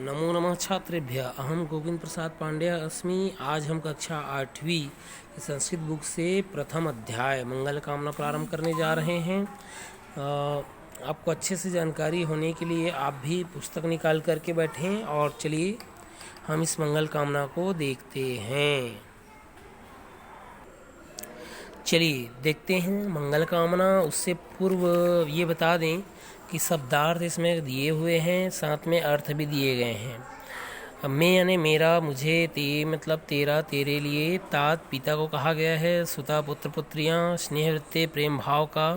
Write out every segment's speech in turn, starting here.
नमो नमः छात्रेभ्य। अहम गोविंद प्रसाद पांड्या अस्मि। आज हम कक्षा 8वीं की संस्कृत बुक से प्रथम अध्याय मंगल कामना प्रारंभ करने जा रहे हैं। आपको अच्छे से जानकारी होने के लिए आप भी पुस्तक निकाल करके बैठें और चलिए हम इस मंगल कामना को देखते हैं। चलिए देखते हैं मंगल कामना। उससे पूर्व ये बता दें कि शब्दार्थ इसमें दिए हुए हैं, साथ में अर्थ भी दिए गए हैं। अब मैं यानी मेरा, मुझे, ते मतलब तेरा, तेरे लिए, तात पिता को कहा गया है, सुता पुत्र पुत्रियाँ, स्नेह वृत्ते प्रेम भाव का,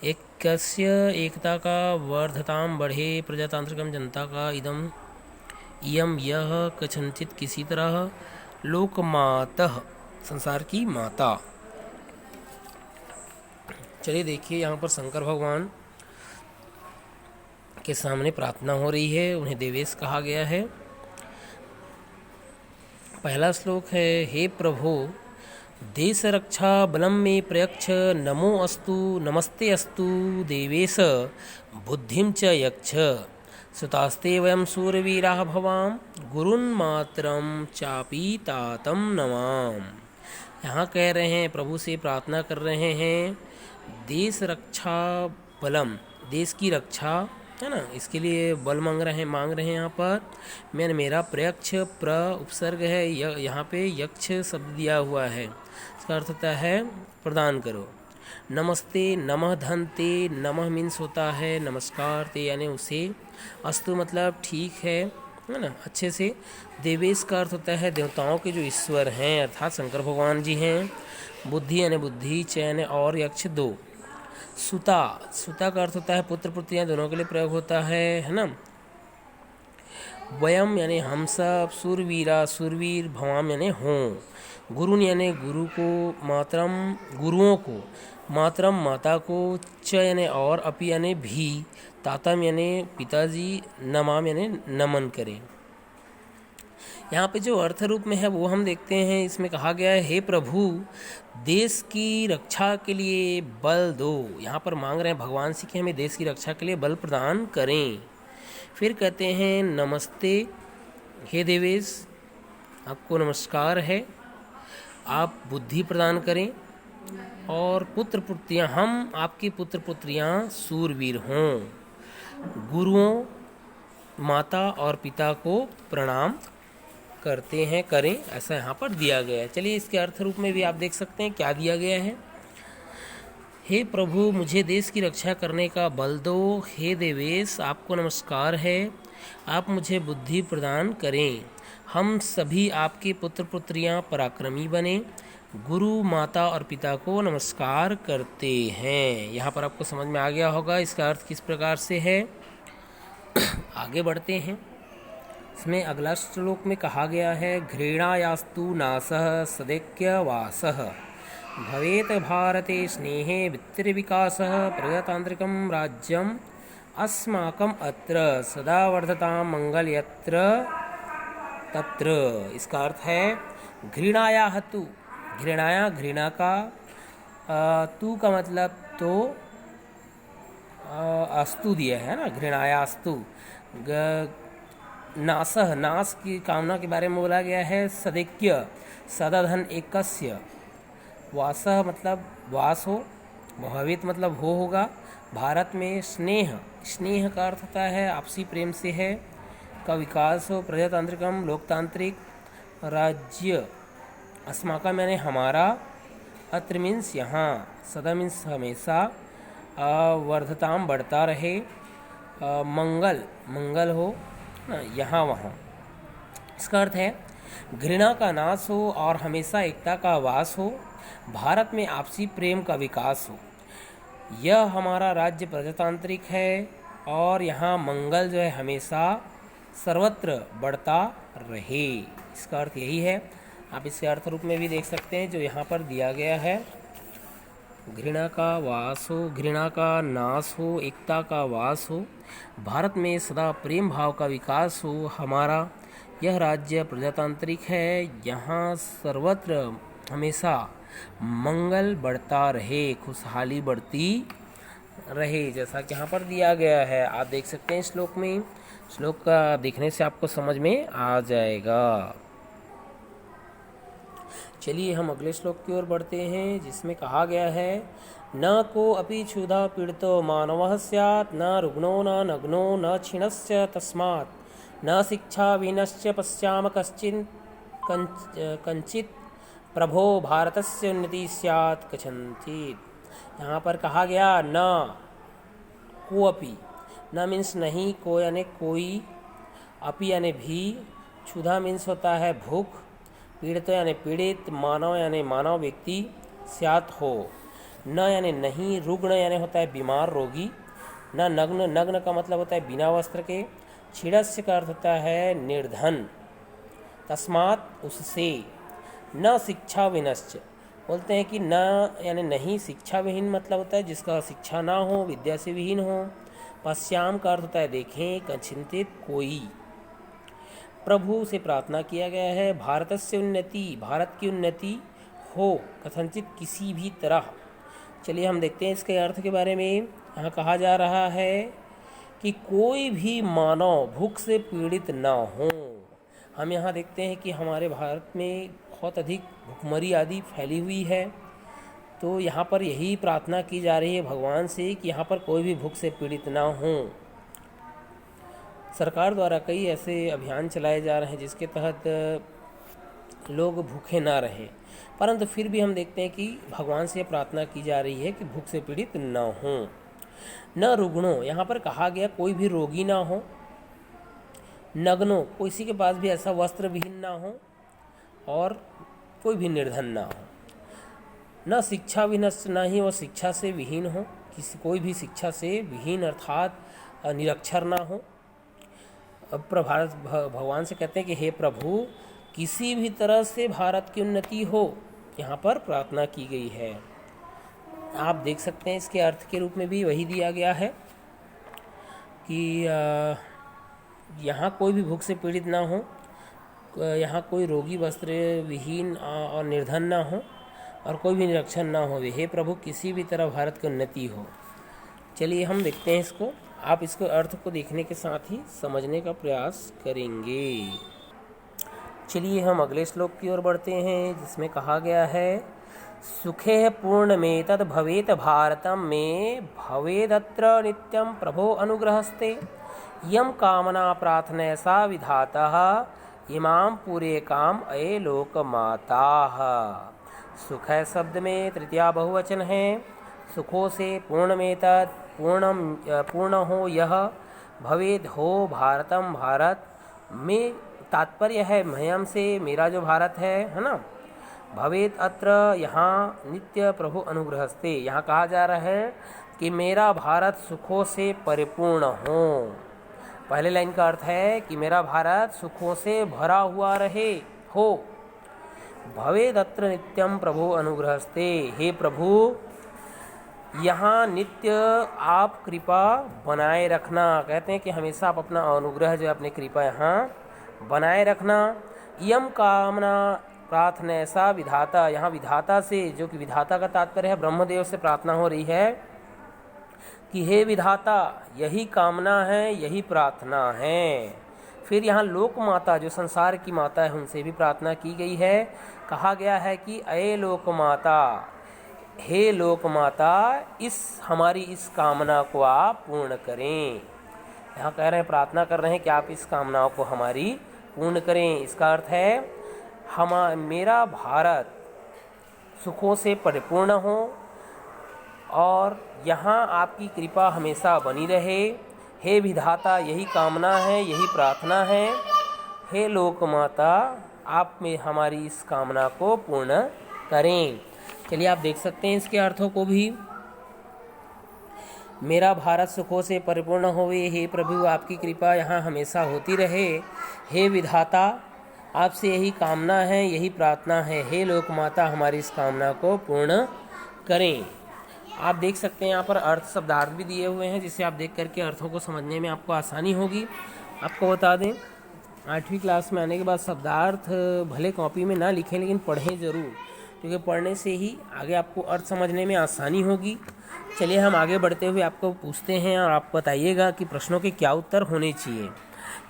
एकस्य एकता का, वर्धताम बढ़े प्रजातांत्रिकम जनता का, इदम इयम यह कछंचित किसी तरह, लोकमातः संसार की माता। चलिए देखिए, यहाँ पर शंकर भगवान के सामने प्रार्थना हो रही है, उन्हें देवेश कहा गया है। पहला श्लोक है, हे प्रभो देश रक्षा बलम में प्रयच्छ, नमो अस्तु नमस्ते अस्तु देवेश बुद्धिं च यच्छ, सुतास्ते वयं सूरवीराः भवाम, गुरुन्मातरं चापि तातं नमाम। यहाँ कह रहे हैं, प्रभु से प्रार्थना कर रहे हैं, देश रक्षा बलम, देश की रक्षा है ना, इसके लिए बल मांग रहे हैं यहाँ पर। मैंने मेरा प्रयक्ष प्र उपसर्ग है, यहाँ पे यक्ष शब्द दिया हुआ है, इसका अर्थ होता है प्रदान करो। नमस्ते, नमः धन ते, नमः मीन्स होता है नमस्कार, ते यानी उसे, अस्तु मतलब ठीक है ना, अच्छे से। देवेश का अर्थ होता है देवताओं के जो ईश्वर हैं, अर्थात शंकर भगवान जी हैं। बुद्धि यानी बुद्धि, चैन और यक्ष दो। सुता, सुता का अर्थ होता है पुत्र पुत्रियाँ, दोनों के लिए प्रयोग होता है ना। वयम यानी हम सब, सूरवीरा सूरवीर, भवाम यानी हों, गुरुन यानी गुरु को, मातरम गुरुओं को, मातरम माता को, च यानी और, अपि यानी भी, तातम यानी पिताजी, नमाम यानी नमन करें। यहाँ पे जो अर्थ रूप में है वो हम देखते हैं। इसमें कहा गया है, हे प्रभु देश की रक्षा के लिए बल दो। यहाँ पर मांग रहे हैं भगवान से कि हमें देश की रक्षा के लिए बल प्रदान करें। फिर कहते हैं, नमस्ते हे देवेश, आपको नमस्कार है, आप बुद्धि प्रदान करें, और पुत्र पुत्रियाँ, हम आपके पुत्र पुत्रियाँ सूरवीर हों, गुरुओं, माता और पिता को प्रणाम करते हैं, करें, ऐसा यहाँ पर दिया गया है। चलिए इसके अर्थ रूप में भी आप देख सकते हैं क्या दिया गया है। हे प्रभु मुझे देश की रक्षा करने का बल दो। हे देवेश आपको नमस्कार है, आप मुझे बुद्धि प्रदान करें, हम सभी आपके पुत्र पुत्रियाँ पराक्रमी बने, गुरु माता और पिता को नमस्कार करते हैं। यहाँ पर आपको समझ में आ गया होगा इसका अर्थ किस प्रकार से है। आगे बढ़ते हैं। इसमें अगला श्लोक में कहा गया है, घृणायास्तु नासः सदैक्य वासः, भवेत भारते स्नेहे वित्तविकासः, प्रजातांत्रिकं राज्यम् अस्माकम् अत्र, सदा वर्धतां मंगल यत्र तत्र। इसका अर्थ है, घृणायाः तु, घृणाया घृणा का, तू का मतलब तो, अस्तु दिया है ना, घृणायास्तु। नासह, नास की कामना के बारे में बोला गया है। सदैक्य, सदा धन एकस्य, वासह मतलब वास हो, भवित मतलब हो होगा, भारत में स्नेह, स्नेह का अर्थ होता है आपसी प्रेम से है, का विकास हो, प्रजातांत्रिकम लोकतांत्रिक, राज्य, अस्माकम यानी हमारा, अत्र मीन्स यहाँ, सदा मीन्स हमेशा, वर्धताम बढ़ता रहे, मंगल मंगल हो यहाँ वहाँ। इसका अर्थ है घृणा का नाश हो और हमेशा एकता का वास हो, भारत में आपसी प्रेम का विकास हो, यह हमारा राज्य प्रजातांत्रिक है और यहाँ मंगल जो है हमेशा सर्वत्र बढ़ता रहे। इसका अर्थ यही है। आप इसके अर्थ रूप में भी देख सकते हैं जो यहाँ पर दिया गया है। घृणा का वास हो, घृणा का नाश हो, एकता का वास हो, भारत में सदा प्रेम भाव का विकास हो, हमारा यह राज्य प्रजातांत्रिक है, यहाँ सर्वत्र हमेशा मंगल बढ़ता रहे, खुशहाली बढ़ती रहे, जैसा कि यहाँ पर दिया गया है। आप देख सकते हैं श्लोक में, श्लोक का देखने से आपको समझ में आ जाएगा। चलिए हम अगले श्लोक की ओर बढ़ते हैं, जिसमें कहा गया है न को अपि क्षुधा पीड़ितो मानवः स्यात् न रुग्णो न नग्नो न क्षीणश्च तस्मात् न शिक्षा विनश्च पश्याम कंचित प्रभो भारतस्य उन्नति स्यात् कथंचित्। यहाँ पर कहा गया न को अपि, न मीन्स नहीं, को यानी कोई, अपि यानी भी, क्षुधा मीन्स होता है भूख, पीड़ित यानी पीड़ित, मानव यानी मानव व्यक्ति, स्यात् हो, न यानी नहीं, रुग्ण यानी होता है बीमार रोगी, न नग्न, नग्न का मतलब होता है बिना वस्त्र के, क्षीणस्य का अर्थ होता है निर्धन, तस्मात् उससे, न शिक्षा विनश्च, बोलते हैं कि न यानी नहीं, शिक्षा विहीन मतलब होता है जिसका शिक्षा ना हो, विद्या से विहीन हो, पश्याम का अर्थ होता है देखें, कचिंतित कोई, प्रभु से प्रार्थना किया गया है, भारत से उन्नति, भारत की उन्नति हो, कथनचित किसी भी तरह। चलिए हम देखते हैं इसके अर्थ के बारे में। यहाँ कहा जा रहा है कि कोई भी मानव भूख से पीड़ित ना हो। हम यहाँ देखते हैं कि हमारे भारत में बहुत अधिक भुखमरी आदि फैली हुई है, तो यहाँ पर यही प्रार्थना की जा रही है भगवान से कि यहाँ पर कोई भी भूख से पीड़ित ना हो। सरकार द्वारा कई ऐसे अभियान चलाए जा रहे हैं जिसके तहत लोग भूखे ना रहें, परंतु फिर भी हम देखते हैं कि भगवान से प्रार्थना की जा रही है कि भूख से पीड़ित ना हो। न रुग्णों, यहाँ पर कहा गया कोई भी रोगी ना हो, नग्नो, किसी के पास भी ऐसा वस्त्र विहीन ना हो, और कोई भी निर्धन ना हो, न शिक्षा विनष्ट, ना ही वो शिक्षा से विहीन हो, कोई भी शिक्षा से विहीन अर्थात निरक्षर ना हो। अब भारत भगवान से कहते हैं कि हे प्रभु किसी भी तरह से भारत की उन्नति हो, यहाँ पर प्रार्थना की गई है। आप देख सकते हैं इसके अर्थ के रूप में भी वही दिया गया है कि यहाँ कोई भी भूख से पीड़ित ना हो, यहाँ कोई रोगी वस्त्र विहीन और निर्धन ना हो, और कोई भी निरक्षर ना हो, हे प्रभु किसी भी तरह भारत की उन्नति हो। चलिए हम देखते हैं इसको, आप इसको अर्थ को देखने के साथ ही समझने का प्रयास करेंगे। चलिए हम अगले श्लोक की ओर बढ़ते हैं, जिसमें कहा गया है सुखे पूर्ण में तद भवेत भारतम में भवेदत्र नित्यम प्रभो अनुग्रहस्ते यम कामना प्रार्थना सा विधाता इमाम पूरे काम अये लोक माता। सुख है शब्द में तृतीया बहुवचन है, सुखों से पूर्ण में तत् पूर्ण हो यह, भवेद हो भारतम भारत में, तात्पर्य है मह्यम से मेरा जो भारत है ना, भवेद अत्र यहाँ नित्य प्रभु अनुग्रहस्ते, यहाँ कहा जा रहा है कि मेरा भारत सुखों से परिपूर्ण हो। पहले लाइन का अर्थ है कि मेरा भारत सुखों से भरा हुआ रहे हो। भवेद अत्र नित्यम प्रभु अनुग्रहस्ते, हे प्रभु यहाँ नित्य आप कृपा बनाए रखना, कहते हैं कि हमेशा आप अपना अनुग्रह जो है अपनी कृपा यहाँ बनाए रखना। यम कामना प्रार्थना ऐसा विधाता, यहाँ विधाता से, जो कि विधाता का तात्पर्य है ब्रह्मदेव से प्रार्थना हो रही है कि हे विधाता यही कामना है, यही प्रार्थना है। फिर यहाँ लोक माता जो संसार की माता है उनसे भी प्रार्थना की गई है। कहा गया है कि अये लोक माता, हे लोक माता इस हमारी इस कामना को आप पूर्ण करें। यहाँ कह रहे हैं, प्रार्थना कर रहे हैं कि आप इस कामनाओं को हमारी पूर्ण करें। इसका अर्थ है मेरा भारत सुखों से परिपूर्ण हो और यहाँ आपकी कृपा हमेशा बनी रहे। हे विधाता यही कामना है, यही प्रार्थना है। हे लोक माता आप में हमारी इस कामना को पूर्ण करें। चलिए आप देख सकते हैं इसके अर्थों को भी। मेरा भारत सुखों से परिपूर्ण होवे, हे प्रभु आपकी कृपा यहाँ हमेशा होती रहे। हे विधाता आपसे यही कामना है, यही प्रार्थना है। हे लोक माता हमारी इस कामना को पूर्ण करें। आप देख सकते हैं यहाँ पर अर्थ शब्दार्थ भी दिए हुए हैं, जिससे आप देख करके अर्थों को समझने में आपको आसानी होगी। आपको बता दें 8वीं क्लास में आने के बाद शब्दार्थ भले कॉपी में ना लिखें लेकिन पढ़ें ज़रूर, क्योंकि पढ़ने से ही आगे आपको अर्थ समझने में आसानी होगी। चलिए हम आगे बढ़ते हुए आपको पूछते हैं और आप बताइएगा कि प्रश्नों के क्या उत्तर होने चाहिए।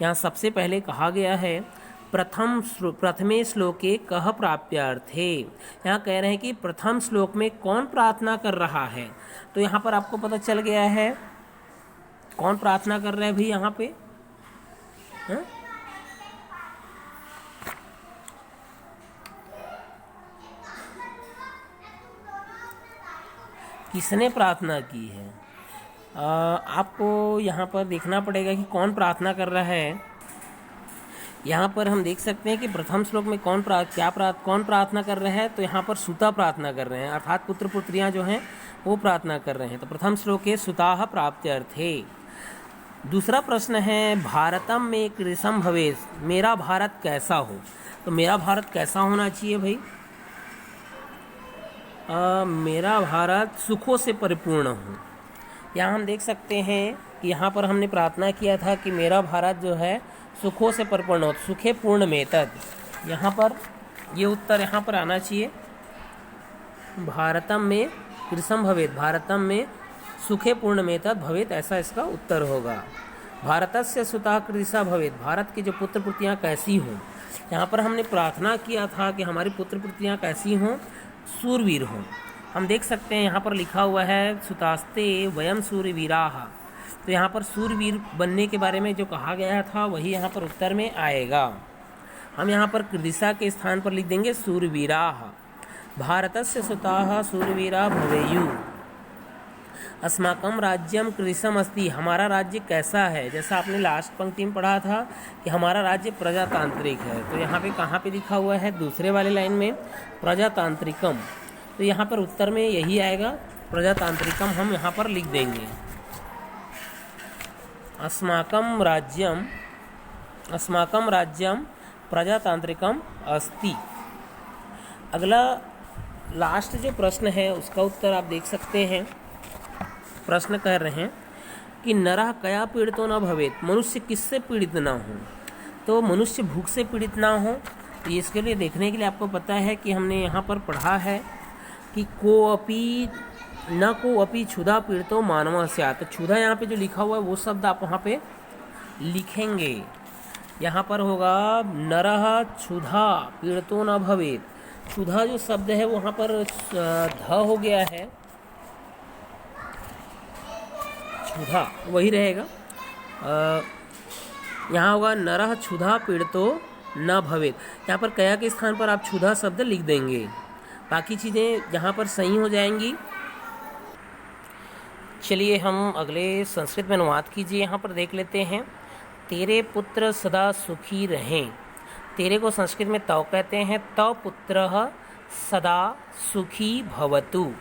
यहाँ सबसे पहले कहा गया है प्रथमे श्लोके कह प्राप्यार्थे। यहाँ कह रहे हैं कि प्रथम श्लोक में कौन प्रार्थना कर रहा है। तो यहाँ पर आपको पता चल गया है कौन प्रार्थना कर रहा है भाई यहाँ पे। हाँ? किसने प्रार्थना की है। आपको यहाँ पर देखना पड़ेगा कि कौन प्रार्थना कर रहा है। यहाँ पर हम देख सकते हैं कि प्रथम श्लोक में कौन प्रार्थना कर रहे हैं। तो यहाँ पर सुता प्रार्थना कर रहे हैं, अर्थात पुत्र पुत्रियाँ जो हैं वो प्रार्थना कर रहे हैं। तो प्रथम श्लोक के सुताः प्राप्त्यर्थे। दूसरा प्रश्न है भारतम में कृशम भवेत्, मेरा भारत कैसा हो। तो मेरा भारत कैसा होना चाहिए भाई। मेरा भारत सुखों से परिपूर्ण हो। यहाँ हम देख सकते हैं कि यहाँ पर हमने प्रार्थना किया था कि मेरा भारत जो है सुखों से परिपूर्ण हो, सुखे पूर्ण में तद। यहाँ पर ये उत्तर यहाँ पर आना चाहिए भारतम में कृशम भवेत्, भारतम में सुखे पूर्ण में तद भवेत्, ऐसा इसका उत्तर होगा। भारतस्य सुता कृशा भवेत्, भारत की जो पुत्र पुत्रियाँ कैसी हों। यहाँ पर हमने प्रार्थना किया था कि हमारी पुत्र पुत्रियाँ कैसी हों, सूरवीर हों। हम देख सकते हैं यहाँ पर लिखा हुआ है सुतास्ते वयम सूरवीराः। तो यहाँ पर सूरवीर बनने के बारे में जो कहा गया था वही यहाँ पर उत्तर में आएगा। हम यहाँ पर कृदिशा के स्थान पर लिख देंगे सूरवीराः। भारतस्य सुताः सूरवीरा भवेयु। अस्माकं राज्यम कृशम अस्ति, हमारा राज्य कैसा है। जैसा आपने लास्ट पंक्ति में पढ़ा था कि हमारा राज्य प्रजातांत्रिक है। तो यहाँ पे कहाँ पे लिखा हुआ है, दूसरे वाले लाइन में प्रजातांत्रिकम। तो यहाँ पर उत्तर में यही आएगा प्रजातांत्रिकम, हम यहाँ पर लिख देंगे। अस्माकं राज्यम प्रजातांत्रिकम अस्ति। अगला लास्ट जो प्रश्न है उसका उत्तर आप देख सकते हैं। प्रश्न कह रहे हैं कि नरः कया पीड़ितो न भवेत्, मनुष्य किससे पीड़ित ना हो। तो मनुष्य भूख से पीड़ित ना हो। तो इसके लिए देखने के लिए आपको पता है कि हमने यहाँ पर पढ़ा है कि कोऽपि क्षुधा पीड़ितो मानवः स्यात्। तो क्षुधा यहाँ पे जो लिखा हुआ है वो शब्द आप वहाँ पे लिखेंगे। यहाँ पर होगा नरः क्षुधा पीड़ितो न भवेत्। क्षुधा जो शब्द है वहाँ पर ध हो गया है, क्षुधा वही रहेगा। यहाँ होगा नरः क्षुधा पीड़ितो न भवेत्। यहाँ पर कया के स्थान पर आप क्षुधा शब्द लिख देंगे, बाकी चीज़ें यहाँ पर सही हो जाएंगी। चलिए हम अगले संस्कृत में अनुवाद कीजिए। यहाँ पर देख लेते हैं तेरे पुत्र सदा सुखी रहें। तेरे को संस्कृत में तव कहते हैं। तव पुत्रः सदा सुखी भवतु।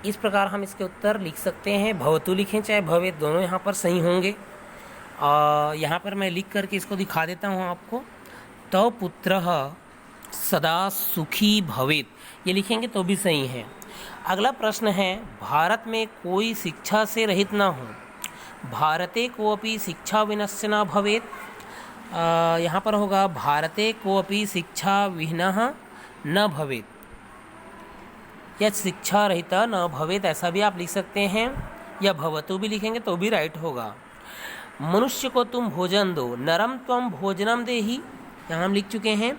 इस प्रकार हम इसके उत्तर लिख सकते हैं। भवतु लिखें चाहे भवेत्, दोनों यहाँ पर सही होंगे। यहाँ पर मैं लिख करके इसको दिखा देता हूँ आपको। तव पुत्रः सदा सुखी भवेत्, ये लिखेंगे तो भी सही है। अगला प्रश्न है भारत में कोई शिक्षा से रहित ना हो। भारते कोऽपि शिक्षा विनश्य न भवेत्। यहाँ पर होगा भारते कोऽपि शिक्षा विहीनः न भवेत्, या शिक्षा रहिता न भवेत्, ऐसा भी आप लिख सकते हैं। या भवतु भी लिखेंगे तो भी राइट होगा। मनुष्य को तुम भोजन दो, नरम त्वं भोजनम देहि। यहाँ हम लिख चुके हैं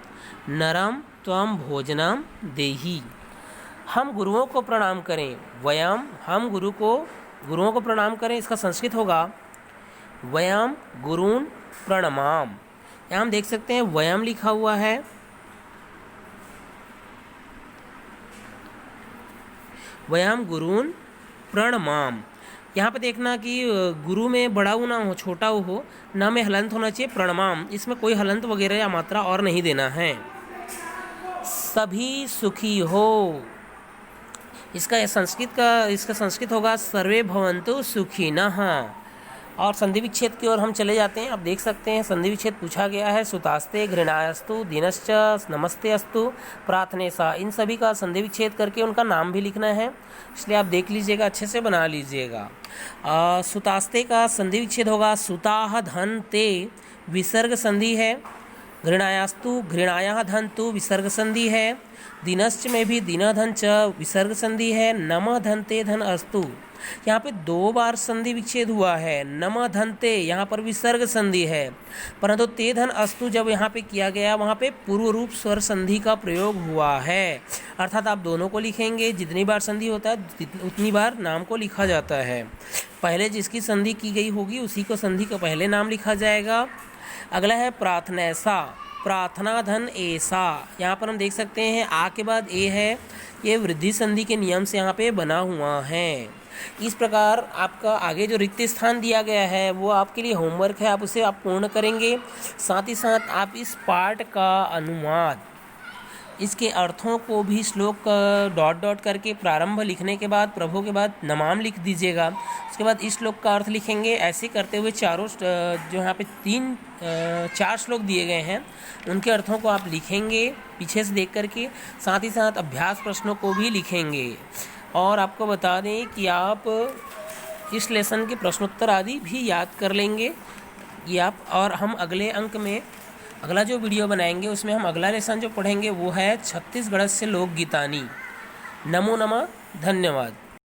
नरम त्वं भोजनम देहि। हम गुरुओं को प्रणाम करें। वयम, हम गुरुओं को प्रणाम करें। इसका संस्कृत होगा वयम गुरून् प्रणमाम। यहाँ हम देख सकते हैं वयम लिखा हुआ है, वयम गुरून् प्रणमाम। यहाँ पे देखना कि गुरु में बड़ा ऊ ना हो, छोटा ऊ हो, ना में हलंत होना चाहिए। प्रणमाम, इसमें कोई हलंत वगैरह या मात्रा और नहीं देना है। सभी सुखी हो, इसका संस्कृत होगा सर्वे भवन्तु सुखिनः। और संधि विच्छेद की ओर हम चले जाते हैं। अब देख सकते हैं संधि विच्छेद पूछा गया है। सुतास्ते घृणायस्तु दीनश्च नमस्ते अस्तु प्रार्थने सा। इन सभी का संधि विच्छेद करके उनका नाम भी लिखना है, इसलिए आप देख लीजिएगा, अच्छे से बना लीजिएगा। सुतास्ते का संधि विच्छेद होगा सुताः धन ते, विसर्ग संधि है। घृणायास्तु घृणायाः धन तो विसर्ग संधि है। दिनश्च में भी दिन धन च विसर्ग संधि है। नमः धनते धन अस्तु, यहाँ पे 2 बार संधि विच्छेद हुआ है। नमः धनते यहाँ पर विसर्ग संधि है, परंतु ते धन अस्तु जब यहाँ पे किया गया वहाँ पे पूर्व रूप स्वर संधि का प्रयोग हुआ है। अर्थात आप दोनों को लिखेंगे, जितनी बार संधि होता है उतनी बार नाम को लिखा जाता है। पहले जिसकी संधि की गई होगी उसी को संधि का पहले नाम लिखा जाएगा। अगला है प्रार्थनैसा, प्रार्थना धन ऐसा। यहाँ पर हम देख सकते हैं आ के बाद ए है, ये वृद्धि संधि के नियम से यहाँ पे बना हुआ है। इस प्रकार आपका आगे जो रिक्त स्थान दिया गया है वो आपके लिए होमवर्क है, आप उसे आप पूर्ण करेंगे। साथ ही साथ आप इस पाठ का अनुवाद, इसके अर्थों को भी श्लोक डॉट डॉट करके प्रारंभ लिखने के बाद प्रभु के बाद नमाम लिख दीजिएगा। उसके बाद इस श्लोक का अर्थ लिखेंगे। ऐसे करते हुए चारों जो यहाँ पे 4 श्लोक दिए गए हैं उनके अर्थों को आप लिखेंगे पीछे से देख करके। साथ ही साथ अभ्यास प्रश्नों को भी लिखेंगे। और आपको बता दें कि आप इस लेसन के प्रश्नोत्तर आदि भी याद कर लेंगे ये आप। और हम अगले अंक में अगला जो वीडियो बनाएंगे उसमें हम अगला लेसन जो पढ़ेंगे वो है छत्तीसगढ़ से लोकगीतानी। नमो नमः, धन्यवाद।